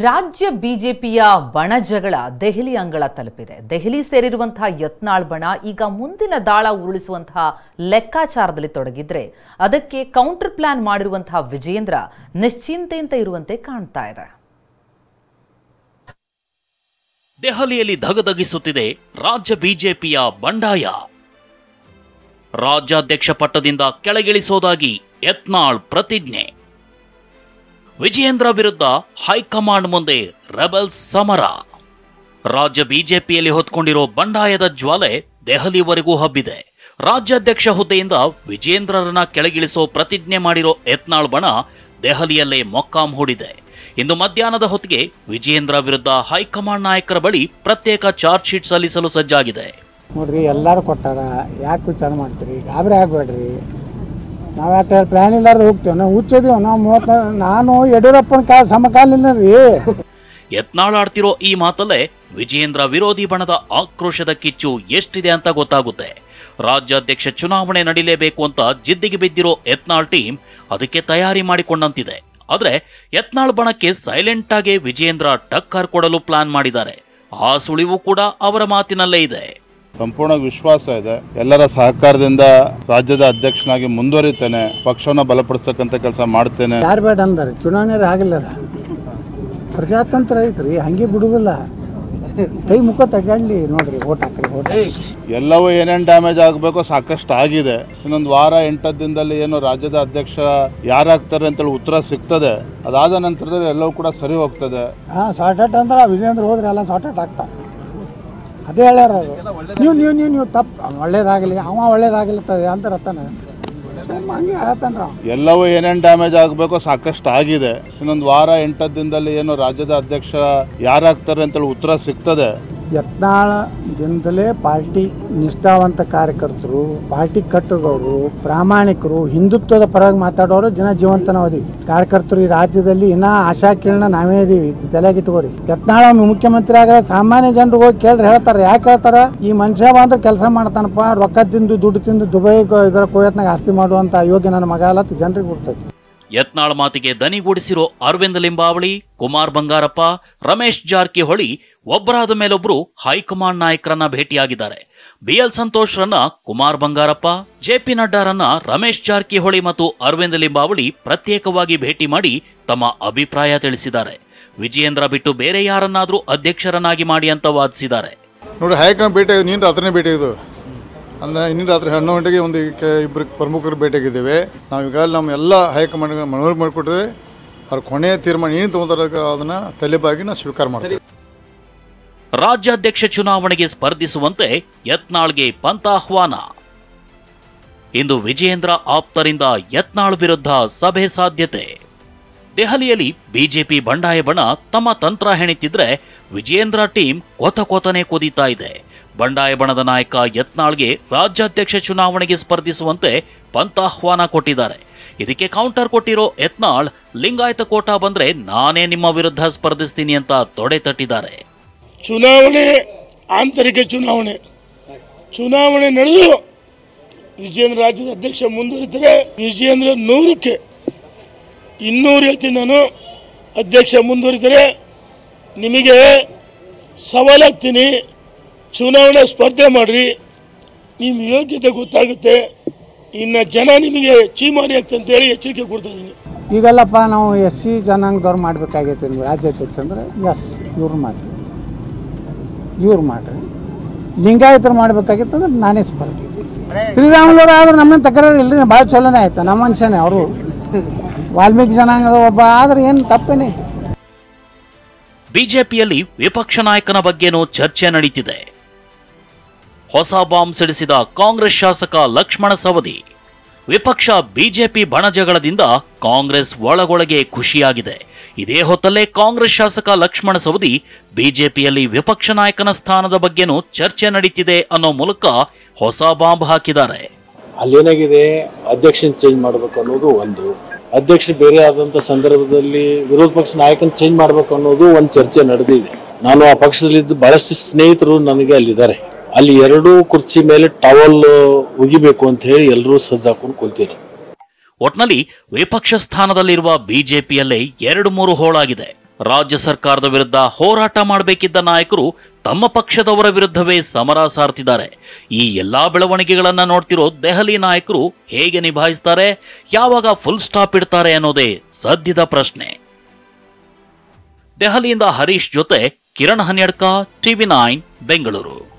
ರಾಜ್ಯ ಬಿಜೆಪಿಯ ಬಣಜಗಳ ದೆಹಲಿ ಅಂಗಳ ತಲುಪಿದೆ. ದೆಹಲಿ ಸೇರಿರುವಂತಹ ಯತ್ನಾಳ್ ಬಣ ಈಗ ಮುಂದಿನ ದಾಳ ಉರುಳಿಸುವಂತಹ ಲೆಕ್ಕಾಚಾರದಲ್ಲಿ ತೊಡಗಿದ್ರೆ ಅದಕ್ಕೆ ಕೌಂಟರ್ ಪ್ಲಾನ್ ಮಾಡಿರುವಂತಹ ವಿಜಯೇಂದ್ರ ನಿಶ್ಚಿಂತೆಯಿಂದ ಇರುವಂತೆ ಕಾಣ್ತಾ ಇದೆ. ದೆಹಲಿಯಲ್ಲಿ ಧಗಧಗಿಸುತ್ತಿದೆ ರಾಜ್ಯ ಬಿಜೆಪಿಯ ಬಂಡಾಯ. ರಾಜ್ಯಾಧ್ಯಕ್ಷ ಪಟ್ಟದಿಂದ ಕೆಳಗಿಳಿಸೋದಾಗಿ ಯತ್ನಾಳ್ ಪ್ರತಿಜ್ಞೆ. ವಿಜಯೇಂದ್ರ ವಿರುದ್ಧ ಹೈಕಮಾಂಡ್ ಮುಂದೆ ರೆಬೆಲ್ಸ್ ಸಮರ. ರಾಜ್ಯ ಬಿಜೆಪಿಯಲ್ಲಿ ಹೊತ್ಕೊಂಡಿರೋ ಬಂಡಾಯದ ಜ್ವಾಲೆ ದೆಹಲಿವರೆಗೂ ಹಬ್ಬಿದೆ. ರಾಜ್ಯಾಧ್ಯಕ್ಷ ಹುದ್ದೆಯಿಂದ ವಿಜಯೇಂದ್ರರನ್ನ ಕೆಳಗಿಳಿಸೋ ಪ್ರತಿಜ್ಞೆ ಮಾಡಿರೋ ಯತ್ನಾಳ್ ಬಣ ದೆಹಲಿಯಲ್ಲೇ ಮೊಕ್ಕಾಂ ಹೂಡಿದೆ. ಇಂದು ಮಧ್ಯಾಹ್ನದ ಹೊತ್ತಿಗೆ ವಿಜಯೇಂದ್ರ ವಿರುದ್ಧ ಹೈಕಮಾಂಡ್ ನಾಯಕರ ಬಳಿ ಪ್ರತ್ಯೇಕ ಚಾರ್ಜ್ ಶೀಟ್ ಸಲ್ಲಿಸಲು ಸಜ್ಜಾಗಿದೆ. ನೋಡ್ರಿ, ಎಲ್ಲರೂ ಕೊಟ್ಟಾರ, ಯಾಕೆ ವಿಚಾರ ಮಾಡ್ತೀರಿ? ಗಾಬರಿ ಆಗ್ಬೇಡ್ರಿ. ನಾವು ಯಾಕೆ ಪ್ಲಾನ್ ಇಲ್ಲಾರ್ದು ಹೋಗ್ತೇವೆ? ನಾವು ಹುಚ್ಚದೀವಿ. ನಾನು ಯಡಿಯೂರಪ್ಪನ ಸಮಕಾಲೀನ ರೀ. ಯತ್ನಾಳ್ ಆಡ್ತಿರೋ ಈ ಮಾತಲ್ಲೇ ವಿಜಯೇಂದ್ರ ವಿರೋಧಿ ಬಣದ ಆಕ್ರೋಶದ ಕಿಚ್ಚು ಎಷ್ಟಿದೆ ಅಂತ ಗೊತ್ತಾಗುತ್ತೆ. ರಾಜ್ಯಾಧ್ಯಕ್ಷ ಚುನಾವಣೆ ನಡೀಲೇಬೇಕು ಅಂತ ಜಿದ್ದಿಗೆ ಬಿದ್ದಿರೋ ಯತ್ನಾಳ್ ಟೀಮ್ ಅದಕ್ಕೆ ತಯಾರಿ ಮಾಡಿಕೊಂಡಂತಿದೆ. ಆದ್ರೆ ಯತ್ನಾಳ್ ಬಣಕ್ಕೆ ಸೈಲೆಂಟ್ ಆಗಿ ವಿಜಯೇಂದ್ರ ಟಕ್ಕರ್ ಕೊಡಲು ಪ್ಲಾನ್ ಮಾಡಿದ್ದಾರೆ. ಆ ಸುಳಿವು ಕೂಡ ಅವರ ಮಾತಿನಲ್ಲೇ ಇದೆ. ಸಂಪೂರ್ಣ ವಿಶ್ವಾಸ ಇದೆ. ಎಲ್ಲರ ಸಹಕಾರದಿಂದ ರಾಜ್ಯದ ಅಧ್ಯಕ್ಷನಾಗಿ ಮುಂದುವರಿತೇನೆ, ಪಕ್ಷವನ್ನು ಬಲಪಡಿಸತಕ್ಕಂಥ ಕೆಲಸ ಮಾಡ್ತೇನೆ. ಯಾರು ಬೇಡ ಅಂದ್ರೆ ಚುನಾವಣೆ ಆಗಿಲ್ಲ, ಪ್ರಜಾತಂತ್ರ ಐತ್ರಿ, ಹಂಗೆ ಬಿಡುದಿಲ್ಲ. ಕೈ ಮುಖ ತಗೊಳ್ಳಿ, ನೋಡ್ರಿ, ಓಟ್ ಹಾಕ್ರಿ. ಎಲ್ಲವೂ ಏನೇನು ಡ್ಯಾಮೇಜ್ ಆಗಬೇಕು ಸಾಕಷ್ಟು ಆಗಿದೆ. ಇನ್ನೊಂದು ವಾರ 8 ದಿನದಲ್ಲಿ ಏನು ರಾಜ್ಯದ ಅಧ್ಯಕ್ಷ ಯಾರಾಗ್ತಾರೆ ಅಂತೇಳಿ ಉತ್ತರ ಸಿಗ್ತದೆ. ಅದಾದ ನಂತರದಲ್ಲಿ ಎಲ್ಲವೂ ಕೂಡ ಸರಿ ಹೋಗ್ತದೆ. ಶಾರ್ಟ್ ಔಟ್ ಅಂದ್ರೆ ವಿಜೇಂದ್ರ ಹೋದ್ರೆ ಎಲ್ಲ ಶಾರ್ಟ್ ಔಟ್ ಆಗ್ತಾ. ಅದೇ ಹೇಳ್ಯಾರ ಅವರು. ನೀವು ತಪ್ಪು, ಒಳ್ಳೇದಾಗಲಿ, ಅವ ಒಳ್ಳೇದಾಗಲಿರ್ತದೆ ಅಂತ ರತ್ತಾನೆ ಹಂಗೆ ಹೇಳ್ತಾನ್ರ. ಎಲ್ಲವೂ ಏನೇನು ಡ್ಯಾಮೇಜ್ ಆಗಬೇಕು ಸಾಕಷ್ಟು ಆಗಿದೆ. ಇನ್ನೊಂದು ವಾರ 8 ದಿನದಲ್ಲಿ ಏನು ರಾಜ್ಯದ ಅಧ್ಯಕ್ಷ ಯಾರಾಗ್ತಾರೆ ಅಂತೇಳಿ ಉತ್ತರ ಸಿಗ್ತದೆ. ಯತ್ನಾಳ ದಿನದಲ್ಲೇ ಪಾರ್ಟಿ ನಿಷ್ಠಾವಂತ ಕಾರ್ಯಕರ್ತರು, ಪಾರ್ಟಿ ಕಟ್ಟದವರು, ಪ್ರಾಮಾಣಿಕರು, ಹಿಂದುತ್ವದ ಪರವಾಗಿ ಮಾತಾಡೋರು ಜನ ಜೀವಂತನವದಿ ಕಾರ್ಯಕರ್ತರು ಈ ರಾಜ್ಯದಲ್ಲಿ ಇನ್ನೂ ಆಶಾಕಿರಣ ನಾವೇ ಇದೀವಿ. ತಲೆಗಿಟ್ಕೋರಿ. ಯತ್ನಾಳ ಮುಖ್ಯಮಂತ್ರಿ ಆಗ ಸಾಮಾನ್ಯ ಜನರು ಹೋಗಿ ಕೇಳ್ರಿ, ಹೇಳ್ತಾರೆ. ಯಾಕೆ ಹೇಳ್ತಾರ? ಈ ಮನುಷ್ಯ ಬಂದ್ರೆ ಕೆಲಸ ಮಾಡ್ತಾನಪ್ಪ, ರೊಕ್ಕ ತಿಂದು ದುಡ್ಡು ತಿಂದು ದುಬೈ ಇದರ ಕುವೈತ್ನಾಗ ಆಸ್ತಿ ಮಾಡುವಂತ ಯೋಗ್ಯ ನನ್ನ ಮಗ ಅಲ್ಲ ಜನರಿಗೆ ಬಿಡ್ತೈತಿ. ಯತ್ನಾಳ್ ಮಾತಿಗೆ ದನಿಗೂಡಿಸಿರೋ ಅರವಿಂದ್ ಲಿಂಬಾವಳಿ, ಕುಮಾರ್ ಬಂಗಾರಪ್ಪ, ರಮೇಶ್ ಜಾರಕಿಹೊಳಿ ಒಬ್ಬರಾದ ಮೇಲೊಬ್ರು ಹೈಕಮಾಂಡ್ ನಾಯಕರನ್ನ ಭೇಟಿಯಾಗಿದ್ದಾರೆ. ಬಿಎಲ್ ಸಂತೋಷ್ ರನ್ನ ಕುಮಾರ್ ಬಂಗಾರಪ್ಪ, ಜೆಪಿ ನಡ್ಡಾರನ್ನ ರಮೇಶ್ ಜಾರಕಿಹೊಳಿ ಮತ್ತು ಅರವಿಂದ್ ಲಿಂಬಾವಳಿ ಪ್ರತ್ಯೇಕವಾಗಿ ಭೇಟಿ ಮಾಡಿ ತಮ್ಮ ಅಭಿಪ್ರಾಯ ತಿಳಿಸಿದ್ದಾರೆ. ವಿಜಯೇಂದ್ರ ಬಿಟ್ಟು ಬೇರೆ ಯಾರನ್ನಾದ್ರೂ ಅಧ್ಯಕ್ಷರನ್ನಾಗಿ ಮಾಡಿ ಅಂತ ವಾದಿಸಿದ್ದಾರೆ. ನೋಡಿ, ಹೈಕಮಾಂಡ್ ಭೇಟಿ ನೀನು ರಾತ್ರಿ ಭೇಟಿ ಇದು ಅಂದರೆ ಇನ್ನಿನ ರಾತ್ರಿ 11 ಗಂಟೆಗೆ ಒಂದು ಇಬ್ಬರು ಪ್ರಮುಖರು ಭೇಟಿಯಾಗಿದ್ದೇವೆ. ನಾವು ಈಗಾಗಲೇ ನಮ್ಮ ಎಲ್ಲ ಹೈಕಮಾಂಡ್ಗೆ ಮನವಿ ಮಾಡಿಕೊಟ್ಟಿದ್ದೇವೆ. ಅವ್ರ ಕೊನೆಯ ತೀರ್ಮಾನ ಏನು ತಗೊಂತಾರ ಅದನ್ನು ತಲೆಬಾಗಿ ನಾವು ಸ್ವೀಕಾರ ಮಾಡ್ತೀವಿ. ರಾಜ್ಯಾಧ್ಯಕ್ಷ ಚುನಾವಣೆಗೆ ಸ್ಪರ್ಧಿಸುವಂತೆ ಯತ್ನಾಳ್ಗೆ ಪಂಥಾಹ್ವಾನ. ಇಂದು ವಿಜಯೇಂದ್ರ ಆಪ್ತರಿಂದ ಯತ್ನಾಳ್ ವಿರುದ್ಧ ಸಭೆ ಸಾಧ್ಯತೆ. ದೆಹಲಿಯಲ್ಲಿ ಬಿಜೆಪಿ ಬಂಡಾಯ ಬಣ ತಮ್ಮ ತಂತ್ರ ಹೆಣಿತಿದ್ರೆ ವಿಜಯೇಂದ್ರ ಟೀಮ್ ಕೊತನೆ ಕುದೀತಾ ಇದೆ. ಬಂಡಾಯ ಬಣದ ನಾಯಕ ಯತ್ನಾಳ್ಗೆ ರಾಜ್ಯಾಧ್ಯಕ್ಷ ಚುನಾವಣೆಗೆ ಸ್ಪರ್ಧಿಸುವಂತೆ ಪಂಥಾಹ್ವಾನ ಕೊಟ್ಟಿದ್ದಾರೆ. ಇದಕ್ಕೆ ಕೌಂಟರ್ ಕೊಟ್ಟಿರೋ ಯತ್ನಾಳ್, ಲಿಂಗಾಯತ ಕೋಟಾ ಬಂದ್ರೆ ನಾನೇ ನಿಮ್ಮ ವಿರುದ್ಧ ಸ್ಪರ್ಧಿಸ್ತೀನಿ ಅಂತ ತೊಡೆ ತಟ್ಟಿದ್ದಾರೆ. ಚುನಾವಣೆ ಆಂತರಿಕ ಚುನಾವಣೆ ನಡೆದು ವಿಜಯೇಂದ್ರ ರಾಜ್ಯದ ಅಧ್ಯಕ್ಷ ಮುಂದುವರಿದರೆ ವಿಜಯೇಂದ್ರ 100ಕ್ಕೆ 200 ಹೇಳ್ತೀನಿ. ನಾನು ಅಧ್ಯಕ್ಷ ಮುಂದುವರಿದರೆ ನಿಮಗೆ ಸವಾಲಾಗ್ತೀನಿ, ಚುನಾವಣೆ ಸ್ಪರ್ಧೆ ಮಾಡ್ರಿ, ನಿಮ್ಮ ಯೋಗ್ಯತೆ ಗೊತ್ತಾಗುತ್ತೆ, ಇನ್ನು ಜನ ನಿಮಗೆ ಚೀಮಾರಿ ಆಗ್ತದೆ ಅಂತೇಳಿ ಎಚ್ಚರಿಕೆ ಕೊಡ್ತಾ ಇದ್ದೀನಿ. ಈಗಲ್ಲಪ್ಪ, ನಾವು SC ಜನಾಂಗದವ್ರು ಮಾಡಬೇಕಾಗೈತೆ ರಾಜ್ಯಾಧ್ಯಕ್ಷ ಅಂದರೆ ಇವ್ರು ಮಾಡ್ರಿ. ಲಿಂಗಾಯತರು ಮಾಡಬೇಕಾಗಿತ್ತು ಅಂದ್ರೆ ನಾನೇ ಸ್ಪರ್ಧೆ. ಶ್ರೀರಾಮುಲವ್ರು ಆದ್ರೆ ನಮ್ಮನ್ನ ತಕರಾರು ಇಲ್ರಿ, ಭಾಳ ಚಲೋನೇ ಆಯ್ತು. ನಮ್ಮ ಮನುಷ್ಯನೇ ಅವರು. ವಾಲ್ಮೀಕಿ ಜನಾಂಗದ ಒಬ್ಬ ಆದ್ರೆ ಏನು ತಪ್ಪೇನೆ. ಬಿಜೆಪಿಯಲ್ಲಿ ವಿಪಕ್ಷ ನಾಯಕನ ಬಗ್ಗೆನೂ ಚರ್ಚೆ ನಡೀತಿದೆ. ಹೊಸ ಬಾಂಬ್ ಸಿಡಿಸಿದ ಕಾಂಗ್ರೆಸ್ ಶಾಸಕ ಲಕ್ಷ್ಮಣ ಸವದಿ. ವಿಪಕ್ಷ ಬಿಜೆಪಿ ಬಣಜಗಳದಿಂದ ಕಾಂಗ್ರೆಸ್ ಒಳಗೊಳಗೆ ಖುಷಿಯಾಗಿದೆ. ಇದೇ ಹೊತ್ತಲ್ಲೇ ಕಾಂಗ್ರೆಸ್ ಶಾಸಕ ಲಕ್ಷ್ಮಣ ಸವದಿ ಬಿಜೆಪಿಯಲ್ಲಿ ವಿಪಕ್ಷ ನಾಯಕನ ಸ್ಥಾನದ ಬಗ್ಗೆನೂ ಚರ್ಚೆ ನಡೀತಿದೆ ಅನ್ನೋ ಮೂಲಕ ಹೊಸ ಬಾಂಬ್ ಹಾಕಿದ್ದಾರೆ. ಅಲ್ಲೇನಾಗಿದೆ, ಅಧ್ಯಕ್ಷನ ಚೇಂಜ್ ಮಾಡಬೇಕು ಅನ್ನೋದು ಒಂದು, ಅಧ್ಯಕ್ಷ ಬೇರೆ ಆದಂತ ಸಂದರ್ಭದಲ್ಲಿ ವಿರೋಧ ಪಕ್ಷ ನಾಯಕನ ಚೇಂಜ್ ಮಾಡಬೇಕು ಅನ್ನೋದು ಒಂದು ಚರ್ಚೆ ನಡೆದಿದೆ. ನಾನು ಆ ಪಕ್ಷದಲ್ಲಿದ್ದು ಬಹಳಷ್ಟು ಸ್ನೇಹಿತರು ನನಗೆ ಅಲ್ಲಿದ್ದಾರೆ. ಅಲ್ಲಿ 2 ಕುರ್ಚಿ ಮೇಲೆ ಟವಲ್ ಒಗಿಬೇಕು ಅಂತ ಹೇಳಿ ಎಲ್ಲರೂ ಸಜ್ಜಾಕೊಂಡು ಕುಳಿತಿದ್ದಾರೆ. ಒಟ್ನಲ್ಲಿ ವಿಪಕ್ಷ ಸ್ಥಾನದಲ್ಲಿರುವ ಬಿಜೆಪಿಯಲ್ಲೇ 2-3 ಹೋಳಾಗಿದೆ. ರಾಜ್ಯ ಸರ್ಕಾರದ ವಿರುದ್ಧ ಹೋರಾಟ ಮಾಡಬೇಕಿದ್ದ ನಾಯಕರು ತಮ್ಮ ಪಕ್ಷದವರ ವಿರುದ್ಧವೇ ಸಮರ ಸಾರ್ತಿದ್ದಾರೆ. ಈ ಎಲ್ಲಾ ಬೆಳವಣಿಗೆಗಳನ್ನ ನೋಡ್ತಿರೋ ದೆಹಲಿ ನಾಯಕರು ಹೇಗೆ ನಿಭಾಯಿಸ್ತಾರೆ, ಯಾವಾಗ ಫುಲ್ ಸ್ಟಾಪ್ ಇಡ್ತಾರೆ ಅನ್ನೋದೇ ಸದ್ಯದ ಪ್ರಶ್ನೆ. ದೆಹಲಿಯಿಂದ ಹರೀಶ್ ಜೊತೆ ಕಿರಣ್ ಹನ್ಯಡ್ಕ, TV9 ಬೆಂಗಳೂರು.